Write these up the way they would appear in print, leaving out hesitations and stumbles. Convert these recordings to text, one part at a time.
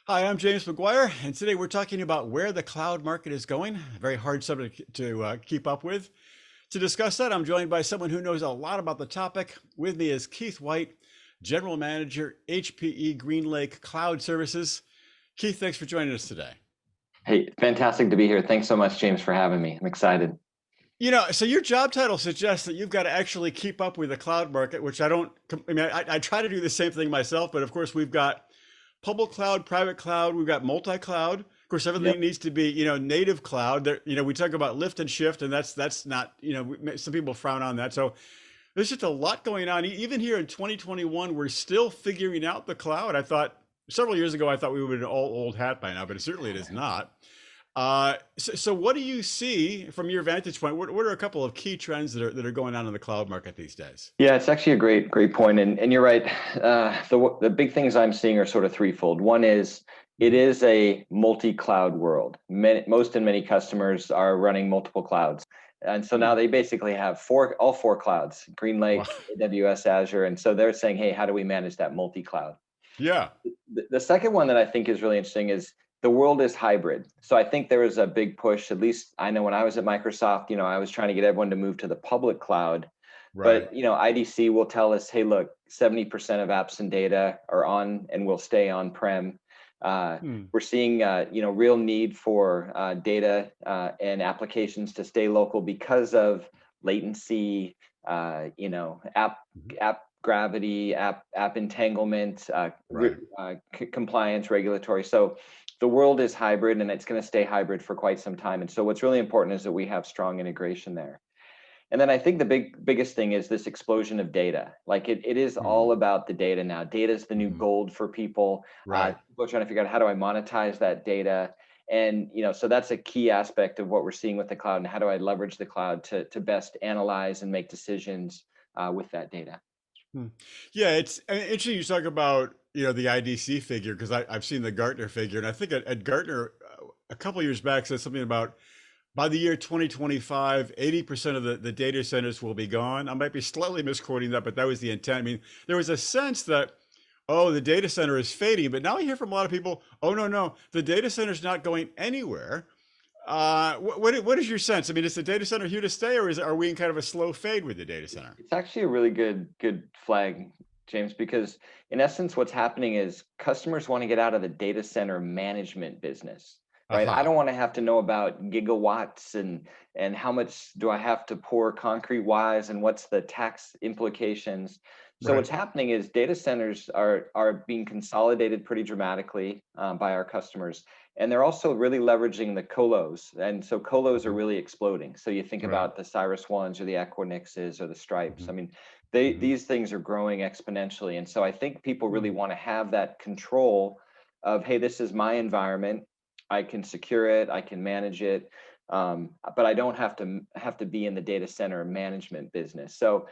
Hi, I'm James Maguire, and today we're talking about where the cloud market is going. A very hard subject to keep up with. To discuss that, I'm joined by someone who knows a lot about the topic. With me is Keith White, General Manager, HPE Greenlake Cloud Services. Keith, thanks for joining us today. Hey, fantastic to be here. Thanks so much, James, for having me. I'm excited. So your job title suggests that you've got to actually keep up with the cloud market, which I don't, I mean, I try to do the same thing myself, but of course we've got public cloud, private cloud, we've got multi-cloud. Of course, everything Yep. needs to be, native cloud. There, we talk about lift and shift, and that's not, some people frown on that. So there's just a lot going on. Even here in 2021, we're still figuring out the cloud. I thought several years ago, I thought we would be an all old hat by now, but certainly it is not. So what do you see from your vantage point? What are a couple of key trends that are going on in the cloud market these days? Yeah, it's actually a great point, and you're right. The big things I'm seeing are sort of threefold. One is it Mhm. is a multi-cloud world. Most and many customers are running multiple clouds, and so Hmm. now they basically have all four clouds: Wow. GreenLake, AWS, Azure, and so they're saying, "Hey, how do we manage that multi-cloud?" Yeah. The second one that I think is really interesting is the world is hybrid. So I think there is a big push, at least I know when I was at Microsoft, I was trying to get everyone to move to the public cloud. Right. But IDC will tell us, hey, look, 70% of apps and data are on and will stay on-prem. Uh, Hmm. we're seeing, real need for data and applications to stay local because of latency, Mhm. app gravity, app entanglement, Right. compliance, regulatory. So the world is hybrid, and it's going to stay hybrid for quite some time. And so what's really important is that we have strong integration there. And then I think the biggest thing is this explosion of data. Like it is Hmm. all about the data now. Data is the new Hmm. gold for people. Right. People are trying to figure out, how do I monetize that data? And so that's a key aspect of what we're seeing with the cloud, and how do I leverage the cloud to best analyze and make decisions with that data. Hmm. Yeah, it's interesting you talk about, the IDC figure because I've seen the Gartner figure, and I think at Gartner a couple of years back said something about by the year 2025, 80% of the data centers will be gone. I might be slightly misquoting that, but that was the intent. I mean, there was a sense that, oh, the data center is fading, but now I hear from a lot of people, oh, no, no, the data center is not going anywhere. What is your sense? I mean, is the data center here to stay, or are we in kind of a slow fade with the data center? It's actually a really good flag, James, because in essence, what's happening is customers want to get out of the data center management business, right? I Aha. don't want to have to know about gigawatts and how much do I have to pour concrete wise and what's the tax implications. So Right. what's happening is data centers are being consolidated pretty dramatically by our customers. And they're also really leveraging the colos. And so colos are Mhm. really exploding. So you think Right. about the Cyrus Ones or the Equinixes or the Stripes. I Hmm. mean, Hmm. these things are growing exponentially. And so I think people really Hmm. want to have that control of, hey, this is my environment. I can secure it, I can manage it. But I don't have to be in the data center management business. So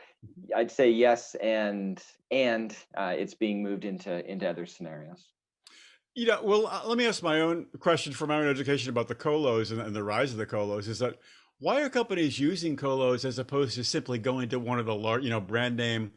I'd say yes, and it's being moved into other scenarios. Well, let me ask my own question for my own education about the colos and the rise of the colos. Is that why are companies using colos as opposed to simply going to one of the large, brand name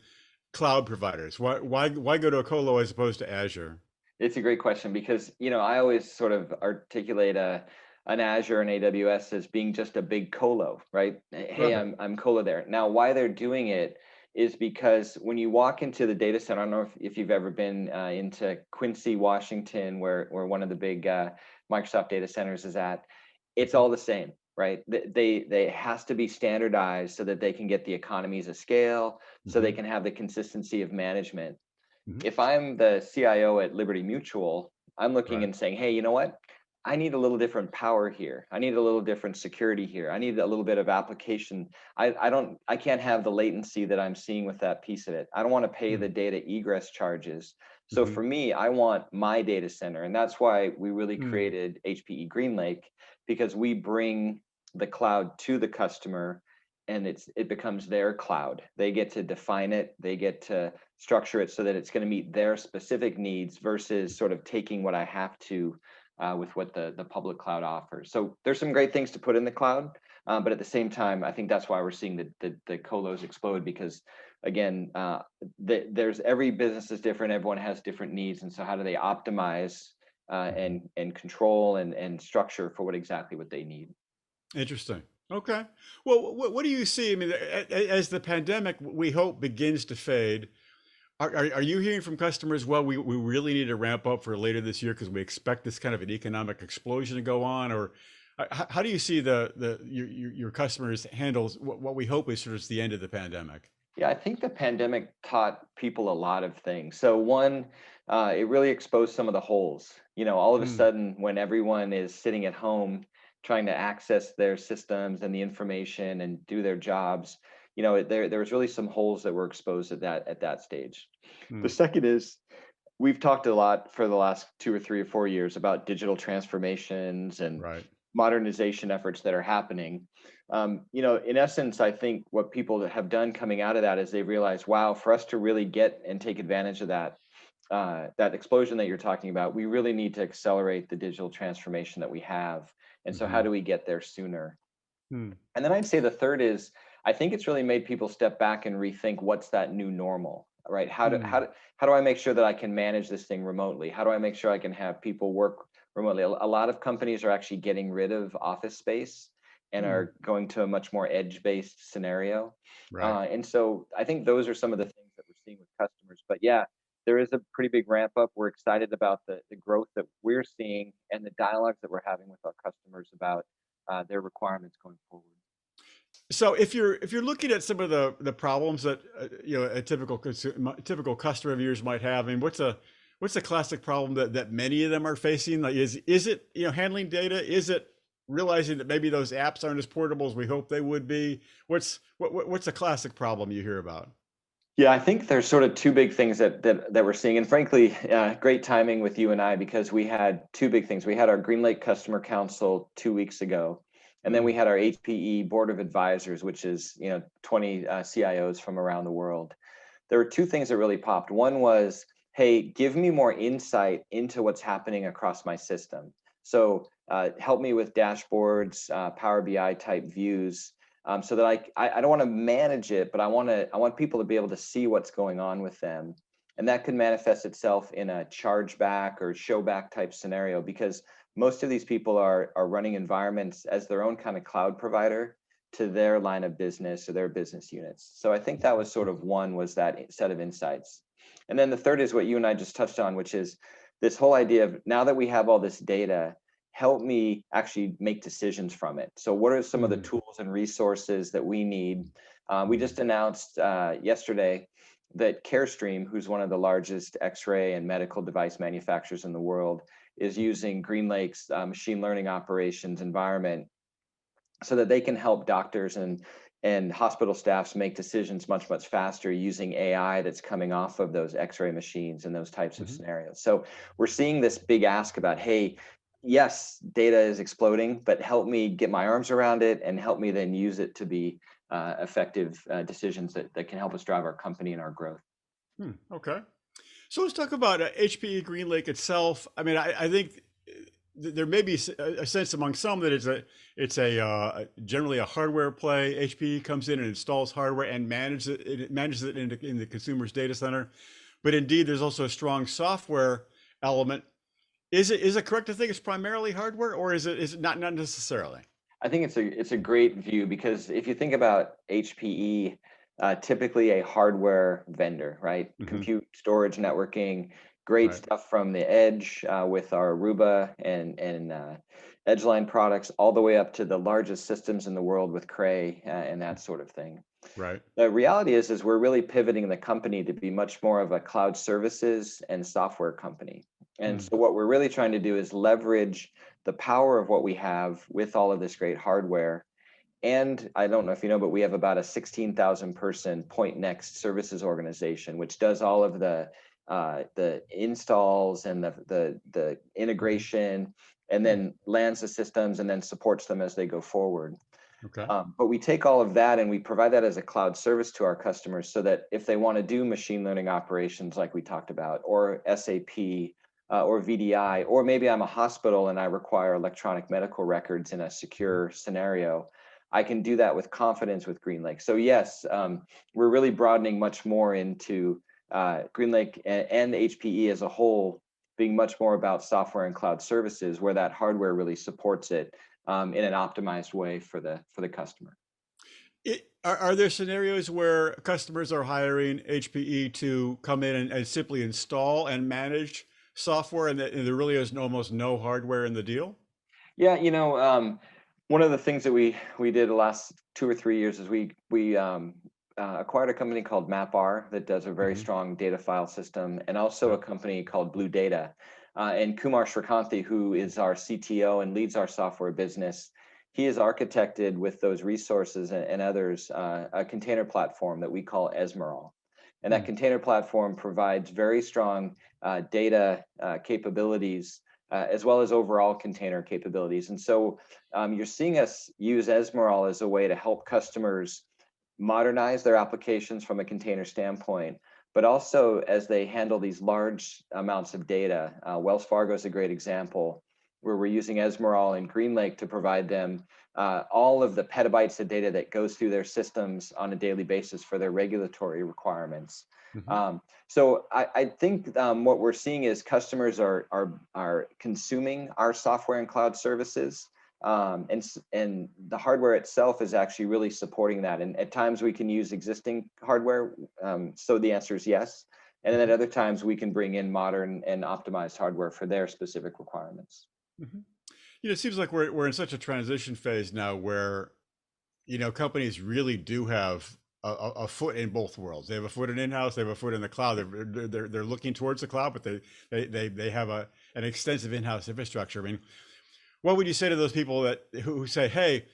cloud providers? Why go to a colo as opposed to Azure? It's a great question because I always sort of articulate an Azure and AWS as being just a big colo, right? Hey, Right. I'm colo there. Now, why they're doing it is because when you walk into the data center, I don't know if you've ever been into Quincy, Washington, where one of the big Microsoft data centers is at. It's Mhm. all the same, right? They has to be standardized so that they can get the economies of scale, so they Mhm. can have the consistency of management. Mhm. If I'm the CIO at Liberty Mutual, I'm looking Right. and saying, hey, you know what? I need a little different power here. I need a little different security here. I need a little bit of application. I can't have the latency that I'm seeing with that piece of it. I don't want to pay the Mhm. data egress charges. So Mhm. for me, I want my data center. And that's why we really Mhm. created HPE GreenLake, because we bring the cloud to the customer, and it becomes their cloud. They get to define it, they get to structure it so that it's going to meet their specific needs versus sort of taking what I have to with what the public cloud offers. So there's some great things to put in the cloud, but at the same time, I think that's why we're seeing the colos explode, because again, there's every business is different, everyone has different needs, and so how do they optimize Mhm. and control and structure for exactly what they need. Interesting. Okay. Well, what do you see? I mean, as the pandemic, we hope, begins to fade, are you hearing from customers, well, we really need to ramp up for later this year because we expect this kind of an economic explosion to go on? Or how do you see your customers handles what we hope is sort of the end of the pandemic? Yeah, I think the pandemic taught people a lot of things. So one, it really exposed some of the holes. All of a Hmm. sudden, when everyone is sitting at home trying to access their systems and the information and do their jobs, there was really some holes that were exposed at that stage. The Hmm. second is we've talked a lot for the last 2 or 3 or 4 years about digital transformations and Right. modernization efforts that are happening. In essence, I think what people have done coming out of that is they realize, wow, for us to really get and take advantage of that explosion that you're talking about, we really need to accelerate the digital transformation that we have. And so, how Hmm. do we get there sooner? Hmm. And then I'd say the third is I think it's really made people step back and rethink what's that new normal, right? Hmm. How do I make sure that I can manage this thing remotely? How do I make sure I can have people work remotely? A lot of companies are actually getting rid of office space and Hmm. are going to a much more edge-based scenario. Right. And so I think those are some of the things that we're seeing with customers. But yeah, there is a pretty big ramp up. We're excited about the growth that we're seeing and the dialogues that we're having with our customers about their requirements going forward. So if you're looking at some of the problems that a typical customer of yours might have, I mean, what's a classic problem that many of them are facing? Like, is it handling data? Is it realizing that maybe those apps aren't as portable as we hope they would be? What's a classic problem you hear about? Yeah, I think there's sort of two big things that we're seeing, and frankly, great timing with you and I because we had two big things. We had our Greenlake Customer Council 2 weeks ago, and then we Hmm. had our HPE Board of Advisors, which is 20 CIOs from around the world. There were two things that really popped. One was, hey, give me more insight into what's happening across my system. So help me with dashboards, Power BI type views, so that I don't want to manage it, but I want people to be able to see what's going on with them. And that could manifest itself in a chargeback or showback type scenario because most of these people are running environments as their own kind of cloud provider to their line of business or their business units. So I think that was sort of one was that set of insights. And then the third is what you and I just touched on, which is this whole idea of now that we have all this data, help me actually make decisions from it. So what are some of the Hmm. tools and resources that we need? We Hmm. just announced yesterday that Carestream, who's one of the largest X-ray and medical device manufacturers in the world, is using Greenlake's machine learning operations environment so that they can help doctors and hospital staffs make decisions much faster using AI that's coming off of those X-ray machines and those types of Hmm. scenarios. So we're seeing this big ask about, hey, yes, data is exploding, but help me get my arms around it and help me then use it to be effective decisions that can help us drive our company and our growth. Hmm. Okay. So let's talk about HPE GreenLake itself. I mean, I think there may be a sense among some that it's generally a hardware play. HPE comes in and installs hardware and manages it in the consumer's data center. But indeed, there's also a strong software element. Is it correct to think it's primarily hardware, or is it not necessarily? I think it's a great view because if you think about HPE, typically a hardware vendor, right? Hmm. Compute, storage, networking, great Right. stuff from the edge with our Aruba and Edgeline products, all the way up to the largest systems in the world with Cray and that sort of thing. Right. The reality is we're really pivoting the company to be much more of a cloud services and software company. And Hmm. so what we're really trying to do is leverage the power of what we have with all of this great hardware. And I don't know if you know, but we have about a 16,000 person Point Next services organization, which does all of the installs and the Hmm. integration, and Hmm. then lands the systems and then supports them as they go forward. Okay. But we take all of that and we provide that as a cloud service to our customers so that if they want to do machine learning operations like we talked about, or SAP, or VDI, or maybe I'm a hospital and I require electronic medical records in a Hmm. secure scenario, I can do that with confidence with GreenLake. So yes, we're really broadening much more into GreenLake and HPE as a whole being much more about software and cloud services, where that hardware really supports it in an optimized way for the customer. Are there scenarios where customers are hiring HPE to come in and simply install and manage software, and there really is almost no hardware in the deal? Yeah, one of the things that we did the last 2 or 3 years is we acquired a company called MapR that does a very Hmm. strong data file system, and also Yeah. a company called Blue Data. And Kumar Srikanthi, who is our CTO and leads our software business, he has architected with those resources and others a container platform that we call Esmeralda. And that Hmm. container platform provides very strong data capabilities as well as overall container capabilities. And so you're seeing us use Esmeralda as a way to help customers modernize their applications from a container standpoint, but also as they handle these large amounts of data. Wells Fargo is a great example where we're using Esmeralda and Greenlake to provide them all of the petabytes of data that goes through their systems on a daily basis for their regulatory requirements. Hmm. So I think what we're seeing is customers are consuming our software and cloud services, and the hardware itself is actually really supporting that. And at times we can use existing hardware, so the answer is yes. And then at Hmm. other times we can bring in modern and optimized hardware for their specific requirements. Hmm. It seems like we're in such a transition phase now where, companies really do have a foot in both worlds. They have a foot in-house, they have a foot in the cloud. They're looking towards the cloud, but they have an extensive in-house infrastructure. I mean, what would you say to those people who say, hey,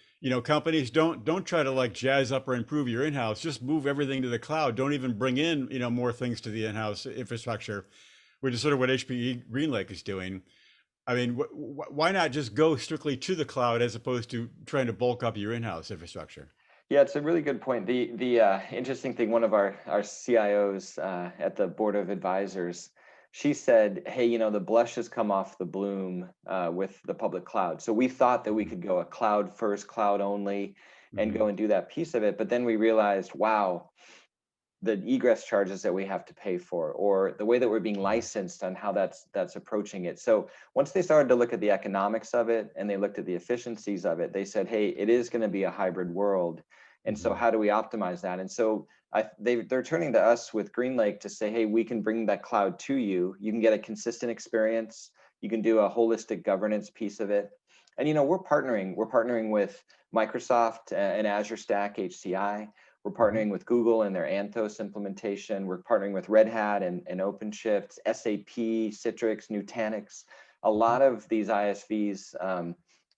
companies don't try to like jazz up or improve your in-house, just move everything to the cloud. Don't even bring in, more things to the in-house infrastructure, which is sort of what HPE Greenlake is doing. I mean, why not just go strictly to the cloud as opposed to trying to bulk up your in-house infrastructure? Yeah, it's a really good point. The interesting thing, one of our CIOs at the board of advisors, she said, "Hey, the blush has come off the bloom with the public cloud. So we thought that we Hmm. could go a cloud first, cloud only, and Hmm. go and do that piece of it. But then we realized, wow, the egress charges that we have to pay for, or the way that we're being Hmm. licensed on how that's approaching it." So once they started to look at the economics of it and they looked at the efficiencies of it, they said, hey, it is going to be a hybrid world. And so Hmm. how do we optimize that? And so they're turning to us with Greenlake to say, hey, we can bring that cloud to you. You can get a consistent experience. You can do a holistic governance piece of it. And we're partnering with Microsoft and Azure Stack HCI. We're Hmm. partnering with Google and their Anthos implementation. We're partnering with Red Hat and OpenShift, SAP, Citrix, Nutanix, a Hmm. lot of these ISVs,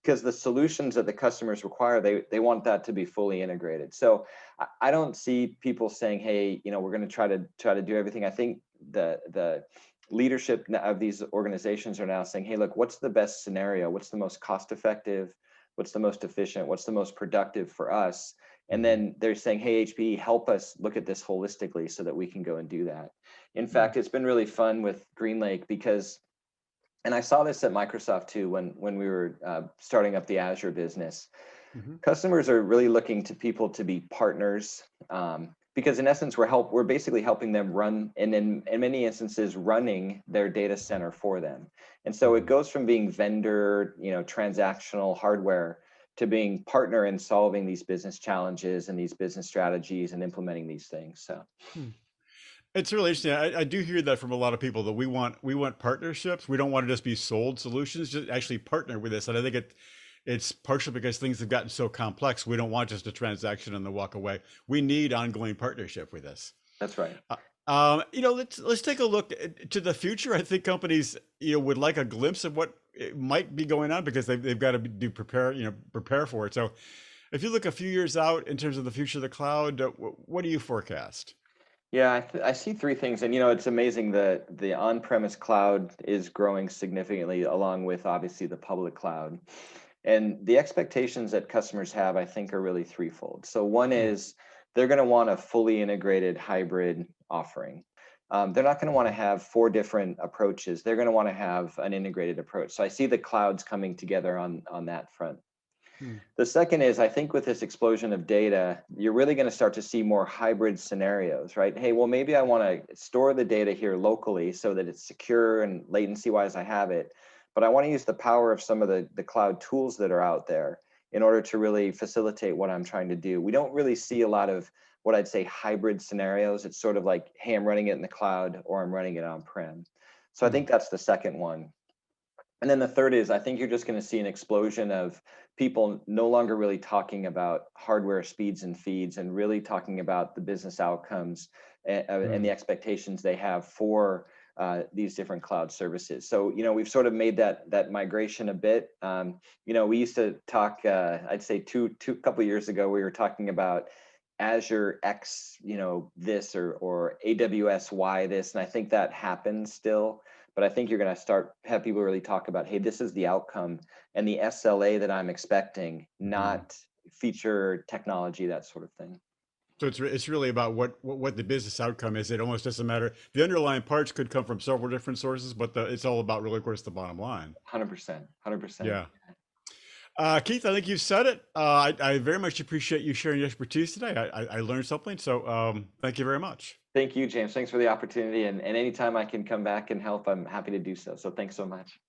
because the solutions that the customers require, they want that to be fully integrated. So I don't see people saying, hey, we're going to try to do everything. I think the leadership of these organizations are now saying, hey, look, what's the best scenario? What's the most cost effective? What's the most efficient? What's the most productive for us? And Hmm. then they're saying, hey, HPE, help us look at this holistically so that we can go and do that. In fact, it's been really fun with Greenlake because, and I saw this at Microsoft too, when we were starting up the Azure business. Hmm. Customers are really looking to people to be partners, because in essence, we're basically helping them run, and in many instances, running their data center for them. And so it Hmm. goes from being vendor, transactional hardware, to being partner in solving these business challenges and these business strategies and implementing these things. So Hmm. It's really interesting. I do hear that from a lot of people that we want partnerships. We don't want to just be sold solutions, just actually partner with us. And I think it's partially because things have gotten so complex. We don't want just a transaction and then walk away. We need ongoing partnership with us. that's right. Let's take a look to the future. I think companies would like a glimpse of what might be going on because they've got to prepare for it. So if you look a few years out in terms of the future of the cloud, what do you forecast? Yeah, I see three things, and it's amazing that the on-premise cloud is growing significantly, along with obviously the public cloud. And the expectations that customers have, I think, are really threefold. So one Hmm. is they're going to want a fully integrated hybrid offering. They're not going to want to Hmm. have four different approaches. They're going to want to have an integrated approach. So I see the clouds coming together on that front. Hmm. The second is, I think with this explosion of data, you're really going to start to see more hybrid scenarios, right? Hey, well, maybe I want to store the data here locally so that it's secure and latency wise I have it, but I want to use the power of some of the cloud tools that are out there in order to really facilitate what I'm trying to do. We don't really see a lot of what I'd say hybrid scenarios. It's sort of like, hey, I'm running it in the cloud or I'm running it on-prem. So I Hmm. think that's the second one. And then the third is, I think you're just going to see an explosion of people no longer really talking about hardware speeds and feeds and really talking about the business outcomes and Hmm. the expectations they have for these different cloud services. So, we've sort of made that migration a bit. We used to talk, I'd say two couple years ago, we were talking about Azure X, this or AWS Y this, and I think that happens still. But I think you're going to start have people really talk about, hey, this is the outcome and the SLA that I'm expecting, Hmm. not feature technology, that sort of thing. So it's really about what the business outcome is. It almost doesn't matter. The underlying parts could come from several different sources, but it's all about really, of course, the bottom line. 100%, 100%. Yeah. Keith, I think you've said it. I very much appreciate you sharing your expertise today. I learned something, so thank you very much. Thank you, James. Thanks for the opportunity. And anytime I can come back and help, I'm happy to do so. So thanks so much.